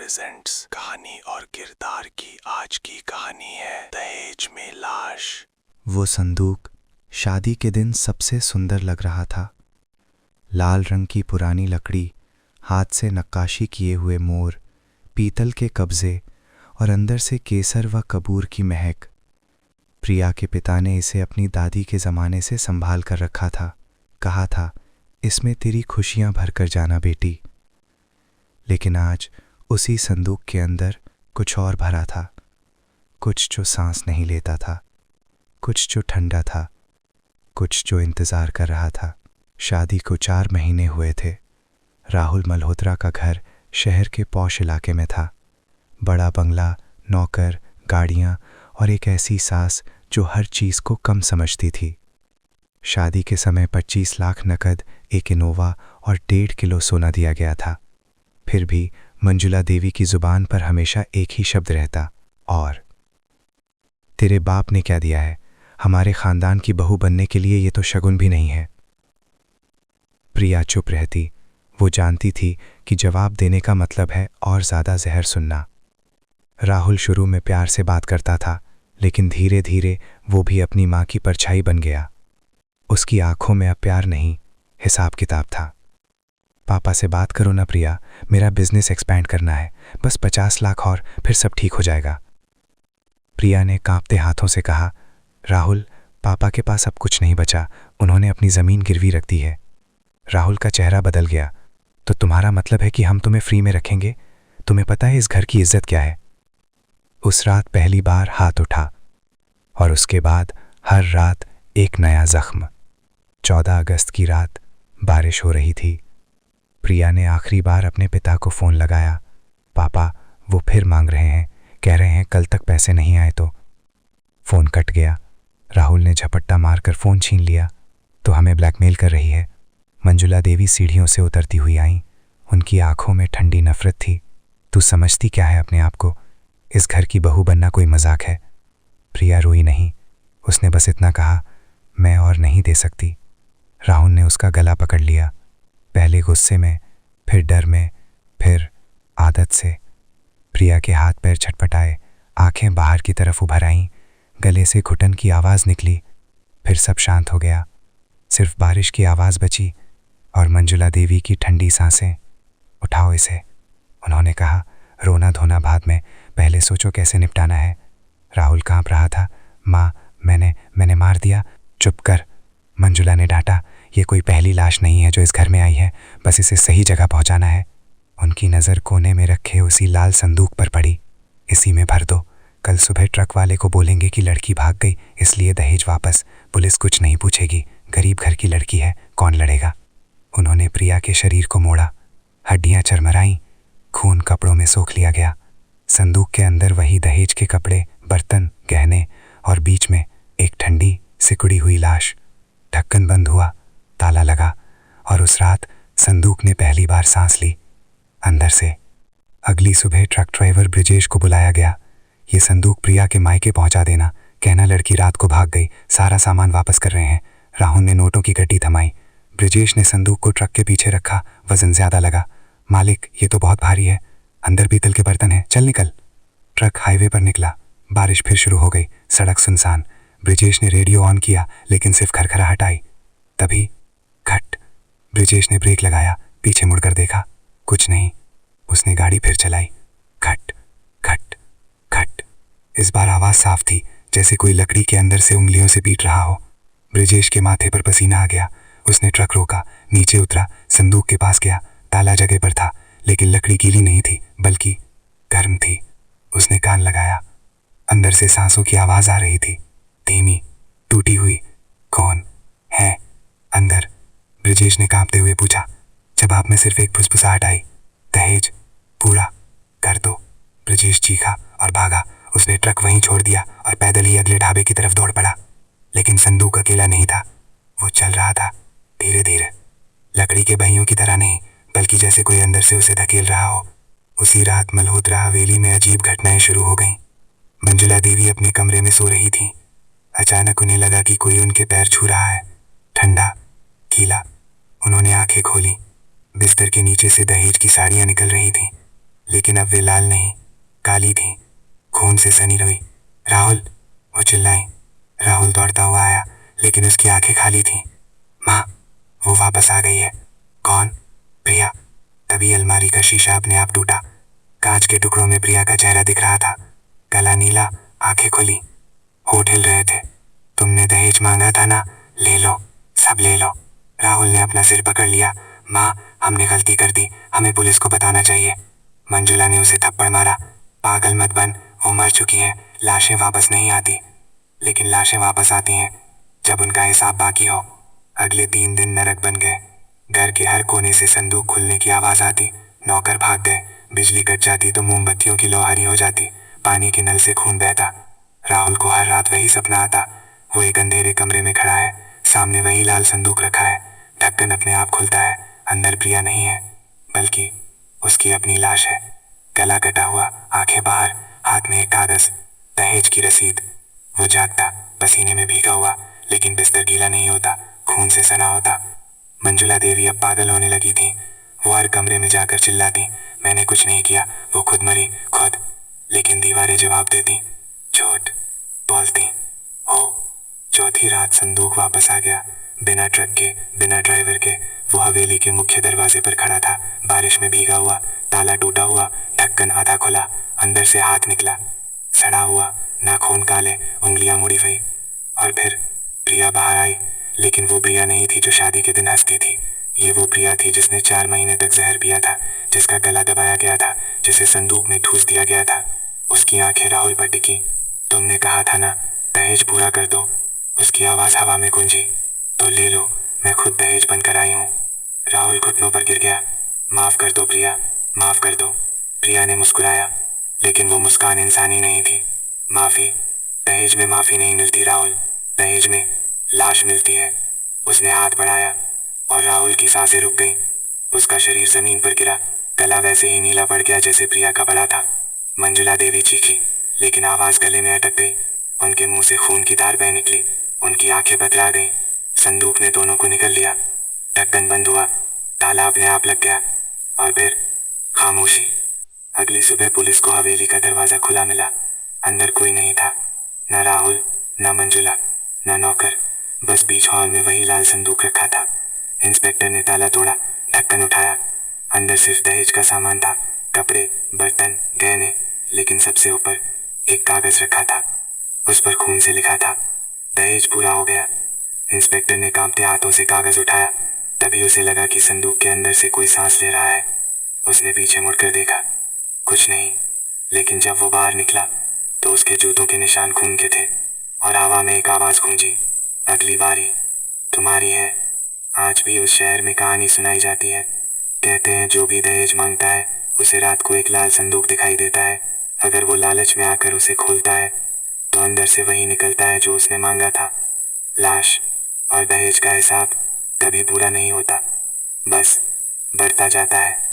Presents कहानी और किरदार की आज की कहानी है दहेज में लाश। वो संदूक शादी के दिन सबसे सुंदर लग रहा था। लाल रंग की पुरानी लकड़ी, हाथ से नक्काशी किए हुए मोर, पीतल के कब्जे और अंदर से केसर व कपूर की महक। प्रिया के पिता ने इसे अपनी दादी के ज़माने से संभाल कर रखा था। कहा था, इसमें तेरी खुशियां भर कर जाना बेटी। लेकिन आज उसी संदूक के अंदर कुछ और भरा था। कुछ जो सांस नहीं लेता था, कुछ जो ठंडा था, कुछ जो इंतज़ार कर रहा था। शादी को 4 महीने हुए थे। राहुल मल्होत्रा का घर शहर के पॉश इलाके में था। बड़ा बंगला, नौकर, गाड़ियाँ और एक ऐसी सास जो हर चीज़ को कम समझती थी। शादी के समय 25 लाख नकद, एक इनोवा और 1.5 किलो सोना दिया गया था। फिर भी मंजुला देवी की जुबान पर हमेशा एक ही शब्द रहता, और तेरे बाप ने क्या दिया है? हमारे खानदान की बहू बनने के लिए ये तो शगुन भी नहीं है। प्रिया चुप रहती। वो जानती थी कि जवाब देने का मतलब है और ज़्यादा जहर सुनना। राहुल शुरू में प्यार से बात करता था, लेकिन धीरे धीरे वो भी अपनी माँ की परछाई बन गया। उसकी आंखों में अब प्यार नहीं, हिसाब किताब था। पापा से बात करो ना प्रिया, मेरा बिजनेस एक्सपैंड करना है, बस 50 लाख और फिर सब ठीक हो जाएगा। प्रिया ने कांपते हाथों से कहा, राहुल, पापा के पास अब कुछ नहीं बचा, उन्होंने अपनी ज़मीन गिरवी रख दी है। राहुल का चेहरा बदल गया। तो तुम्हारा मतलब है कि हम तुम्हें फ्री में रखेंगे? तुम्हें पता है इस घर की इज्जत क्या है? उस रात पहली बार हाथ उठा, और उसके बाद हर रात एक नया जख्म। 14 अगस्त की रात, बारिश हो रही थी। प्रिया ने आखिरी बार अपने पिता को फ़ोन लगाया। पापा, वो फिर मांग रहे हैं, कह रहे हैं कल तक पैसे नहीं आए तो। फ़ोन कट गया। राहुल ने झपट्टा मारकर फ़ोन छीन लिया। तो हमें ब्लैकमेल कर रही है। मंजुला देवी सीढ़ियों से उतरती हुई आईं। उनकी आंखों में ठंडी नफरत थी। तू समझती क्या है अपने आप को? इस घर की बहू बनना कोई मजाक है? प्रिया रोई नहीं। उसने बस इतना कहा, मैं और नहीं दे सकती। राहुल ने उसका गला पकड़ लिया, पहले गुस्से में, फिर डर में, फिर आदत से। प्रिया के हाथ पैर छटपटाए, आंखें बाहर की तरफ उभर आईं, गले से घुटन की आवाज़ निकली। फिर सब शांत हो गया। सिर्फ बारिश की आवाज़ बची और मंजुला देवी की ठंडी सांसें। उठाओ इसे, उन्होंने कहा। रोना धोना बाद में, पहले सोचो कैसे निपटाना है। राहुल कांप रहा था। माँ, मैंने मार दिया। चुप कर, मंजुला ने डांटा। ये कोई पहली लाश नहीं है जो इस घर में आई है, बस इसे सही जगह पहुंचाना है। उनकी नज़र कोने में रखे उसी लाल संदूक पर पड़ी। इसी में भर दो। कल सुबह ट्रक वाले को बोलेंगे कि लड़की भाग गई, इसलिए दहेज वापस। पुलिस कुछ नहीं पूछेगी, गरीब घर की लड़की है, कौन लड़ेगा? उन्होंने प्रिया के शरीर को मोड़ा। हड्डियां चरमराईं, खून कपड़ों में सोख लिया गया। संदूक के अंदर वही दहेज के कपड़े, बर्तन, गहने, और बीच में एक ठंडी सिकुड़ी हुई लाश। ढक्कन बंद हुआ, ताला लगा, और उस रात संदूक ने पहली बार सांस ली अंदर से। अगली सुबह ट्रक ड्राइवर ब्रिजेश को बुलाया गया। ये संदूक प्रिया के मायके पहुंचा देना, कहना लड़की रात को भाग गई, सारा सामान वापस कर रहे हैं। राहुल ने नोटों की गड्डी थमाई। ब्रिजेश ने संदूक को ट्रक के पीछे रखा। वजन ज्यादा लगा। मालिक, ये तो बहुत भारी है, अंदर पीतल के बर्तन हैं, चल निकल। ट्रक हाईवे पर निकला। बारिश फिर शुरू हो गई, सड़क सुनसान। ब्रिजेश ने रेडियो ऑन किया, लेकिन सिर्फ खरखराहट आई। तभी घट। ब्रिजेश ने ब्रेक लगाया, पीछे मुड़कर देखा, कुछ नहीं। उसने गाड़ी फिर चलाई। घट घट घट। इस बार आवाज साफ थी, जैसे कोई लकड़ी के अंदर से उंगलियों से पीट रहा हो। ब्रिजेश के माथे पर पसीना आ गया। उसने ट्रक रोका, नीचे उतरा, संदूक के पास गया। ताला जगह पर था, लेकिन लकड़ी गीली नहीं थी, बल्कि गर्म थी। उसने कान लगाया। अंदर से सांसों की आवाज आ रही थी, धीमी, टूटी हुई। कौन है अंदर? ब्रिजेश ने कांपते हुए पूछा। जवाब में सिर्फ एक फुसफुसाहट आई, दहेज पूरा कर दो। ब्रिजेश चीखा और भागा। उसने ट्रक वहीं छोड़ दिया और पैदल ही अगले ढाबे की तरफ दौड़ पड़ा। लेकिन संदूक अकेला नहीं था, वो चल रहा था, धीरे धीरे। लकड़ी के पहियों की तरह नहीं, बल्कि जैसे कोई अंदर से उसे धकेल रहा हो। उसी रात मल्होत्रा हवेली में अजीब घटनाएं शुरू हो गईं। मंजुला देवी अपने कमरे में सो रही थी। अचानक उन्हें लगा कि कोई उनके पैर छू रहा है, ठंडा, गीला। उन्होंने आंखें खोली। बिस्तर के नीचे से दहेज की साड़ियां निकल रही थीं, लेकिन अब वे लाल नहीं, काली थी, खून से सनी रही। राहुल, वो चिल्लाई। राहुल दौड़ता हुआ आया, लेकिन उसकी आंखें खाली थीं। माँ, वो वापस आ गई है। कौन? प्रिया। तभी अलमारी का शीशा अपने आप टूटा। कांच के टुकड़ों में प्रिया का चेहरा दिख रहा था। गला नीला, आंखें खुली, होठ हिल रहे थे। तुमने दहेज मांगा था ना, ले लो, सब ले लो। राहुल ने अपना सिर पकड़ लिया। माँ, हमने गलती कर दी, हमें पुलिस को बताना चाहिए। मंजुला ने उसे थप्पड़ मारा। पागल मत बन, वो मर चुकी हैं, लाशें वापस नहीं आती। लेकिन लाशें वापस आती हैं जब उनका हिसाब बाकी हो। अगले 3 दिन नरक बन गए। घर के हर कोने से संदूक खुलने की आवाज आती। नौकर भाग गए। बिजली कट जाती तो मोमबत्तियों की लो हरी हो जाती। पानी के नल से खून बहता। राहुल को हर रात वही सपना आता। वो एक अंधेरे कमरे में खड़ा है, सामने वही लाल संदूक रखा है। ढक्कन अपने आप खुलता है। अंदर प्रिया नहीं है, बल्कि उसकी अपनी लाश है। गला कटा हुआ, आंखें बाहर, हाथ में एक कागज, दहेज की रसीद। वो जागता, पसीने में भीगा हुआ, लेकिन बिस्तर गीला नहीं होता, खून से सना होता। मंजुला देवी अब पागल होने लगी थी। वो हर कमरे में जाकर चिल्लाती, मैंने कुछ नहीं किया, वो खुद मरी, खुद। लेकिन दीवारें जवाब देती, झूठ बोलती हो। चौथी रात संदूक वापस आ गया, बिना ट्रक के, बिना ड्राइवर के। वो हवेली के मुख्य दरवाजे पर खड़ा था, बारिश में भीगा हुआ, ताला टूटा हुआ, ढक्कन आधा खुला, अंदर से हाथ निकला, सड़ा हुआ, नाखून काले, उंगलियां मुड़ी हुई। और फिर प्रिया बाहर आई, लेकिन वो प्रिया नहीं थी जो शादी के दिन हंसती थी। ये वो प्रिया थी जिसने 4 महीने तक जहर पिया था, जिसका गला दबाया गया था, जिसे संदूक में ठूस दिया गया था। उसकी आंखें राहुल पर टिकी। तुमने कहा था ना, दहेज पूरा कर दो। उसकी आवाज हवा में गूंजी। तो ले लो, मैं खुद दहेज बनकर आई हूँ। राहुल घुटनों पर गिर गया। माफ कर दो प्रिया, माफ कर दो। प्रिया ने मुस्कुराया, लेकिन वो मुस्कान इंसानी नहीं थी। माफी, दहेज में माफी नहीं मिलती राहुल, दहेज में लाश मिलती है। उसने हाथ बढ़ाया और राहुल की सांसें रुक गईं। उसका शरीर जमीन पर गिरा, गला वैसे ही नीला पड़ गया जैसे प्रिया का पड़ा था। मंजुला देवी चीखी, लेकिन आवाज गले में अटक गई। उनके मुंह से खून की धार बह निकली। उनकी आंखें बतला गईं। संदूक ने दोनों को निगल लिया। ढक्कन बंद हुआ, ताला अपने आप लग गया, और फिर खामोशी। अगली सुबह पुलिस को हवेली का दरवाजा खुला मिला। अंदर कोई नहीं था, न राहुल, न मंजुला, न नौकर, बस बीच हॉल में वही लाल संदूक रखा था। इंस्पेक्टर ने ताला तोड़ा, ढक्कन उठाया। अंदर सिर्फ दहेज का सामान था, कपड़े, बर्तन, गहने, लेकिन सबसे ऊपर एक कागज रखा था। उस पर खून से लिखा था, दहेज पूरा हो गया। इंस्पेक्टर ने कांपते हाथों से कागज उठाया। तभी उसे लगा कि संदूक के अंदर से कोई सांस ले रहा है। उसने पीछे मुड़कर देखा, कुछ नहीं। लेकिन जब वो बाहर निकला तो उसके जूतों के निशान खून के थे, और हवा में एक आवाज गूंजी, अगली बारी तुम्हारी है। आज भी उस शहर में कहानी सुनाई जाती है। कहते हैं जो भी दहेज मांगता है उसे रात को एक लाल संदूक दिखाई देता है। अगर वो लालच में आकर उसे खोलता है तो अंदर से वही निकलता है जो उसने मांगा था, लाश। और दहेज का हिसाब कभी पूरा नहीं होता, बस बढ़ता जाता है।